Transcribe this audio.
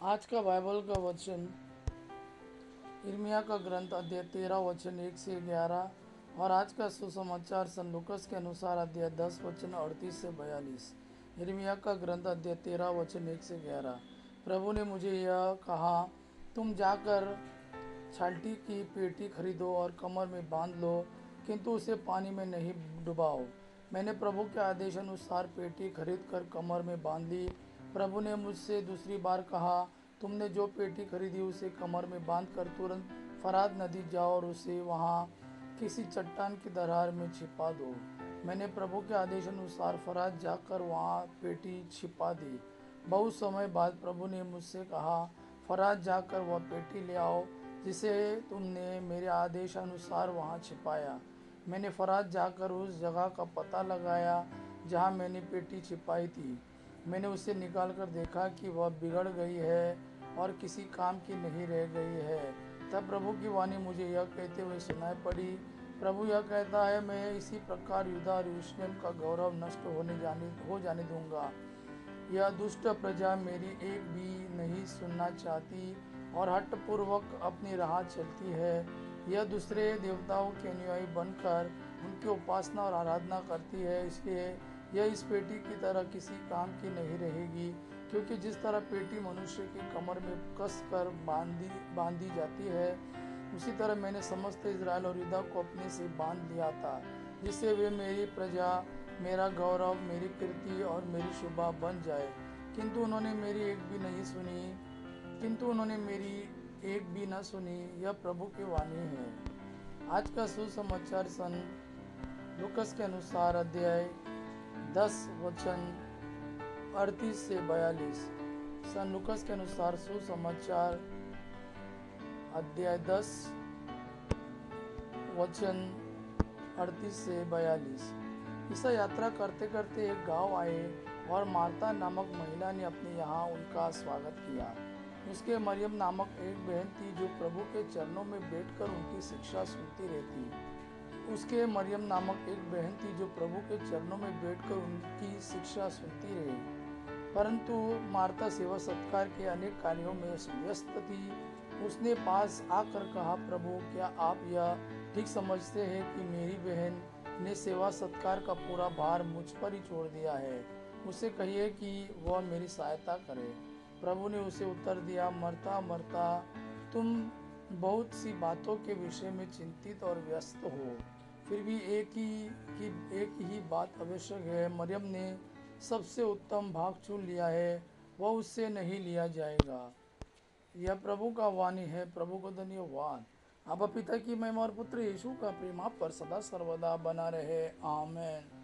आज का बाइबल का वचन यिर्मयाह का ग्रंथ अध्याय 13 वचन 1 से 11 और आज का सुसमाचार सन लूकस के अनुसार अध्याय 10 वचन 38 से 42। यिर्मयाह का ग्रंथ अध्याय 13 वचन 1 से 11। प्रभु ने मुझे यह कहा, तुम जाकर छाल्टी की पेटी खरीदो और कमर में बांध लो, किंतु उसे पानी में नहीं डुबाओ। मैंने प्रभु के आदेश अनुसार पेटी खरीद कर कमर में बांध ली। प्रभु ने मुझसे दूसरी बार कहा, तुमने जो पेटी खरीदी उसे कमर में बांध कर तुरंत फरात नदी जाओ और उसे वहाँ किसी चट्टान की दरार में छिपा दो। मैंने प्रभु के आदेश अनुसार फरात जाकर वहाँ पेटी छिपा दी। बहुत समय बाद प्रभु ने मुझसे कहा, फरात जाकर वह पेटी ले आओ जिसे तुमने मेरे आदेश अनुसार वहाँ छिपाया। मैंने फरात जाकर उस जगह का पता लगाया जहाँ मैंने पेटी छिपाई थी। मैंने उसे निकाल कर देखा कि वह बिगड़ गई है और किसी काम की नहीं रह गई है। तब प्रभु की वाणी मुझे यह कहते हुए सुनाई पड़ी, प्रभु यह कहता है, मैं इसी प्रकार यूदा और यरूशलेम का गौरव नष्ट हो जाने दूंगा। यह दुष्ट प्रजा मेरी एक भी नहीं सुनना चाहती और हठपूर्वक अपनी राह चलती है। यह दूसरे देवताओं के अनुयायी बनकर उनकी उपासना और आराधना करती है, इसलिए यह इस पेटी की तरह किसी काम की नहीं रहेगी। क्योंकि जिस तरह पेटी मनुष्य की कमर में कस कर बांधी जाती है, उसी तरह मैंने समस्त इज़राइल और यहूदा को अपने से बांध लिया था, जिससे वे मेरी प्रजा, मेरा गौरव, मेरी कीर्ति और मेरी शोभा बन जाए। किंतु उन्होंने मेरी एक भी न सुनी। यह प्रभु की वाणी है। आज का सुसमाचार सन लूकस के अनुसार अध्याय 10 वचन 38 से 42। सन लूकस के अनुसार सुसमाचार अध्याय 10 वचन 38 से 42। ईसा यात्रा करते करते एक गांव आए और मार्ता नामक महिला ने अपने यहाँ उनका स्वागत किया। उसके मरियम नामक एक बहन थी जो प्रभु के चरणों में बैठकर उनकी शिक्षा सुनती रहती। उसके मरियम नामक एक बहन थी जो प्रभु के चरणों में बैठकर उनकी शिक्षा सुनती रही। परंतु मार्ता सेवा सत्कार के अनेक कार्यों में व्यस्त थी। उसने पास आकर कहा, प्रभु क्या आप यह ठीक समझते हैं कि मेरी बहन ने सेवा सत्कार का पूरा भार मुझ पर ही छोड़ दिया है? उसे कहिए कि वह मेरी सहायता करे। प्रभु ने उसे उत्तर दिया, मरता मरता तुम बहुत सी बातों के विषय में चिंतित और व्यस्त हो, फिर भी एक ही बात आवश्यक है। मरियम ने सबसे उत्तम भाग चुन लिया है, वह उससे नहीं लिया जाएगा। यह प्रभु का वाणी है। प्रभु को धन्यवाद। अब पिता की महिमा और पुत्र यीशु का प्रेम आप पर सदा सर्वदा बना रहे। आमीन।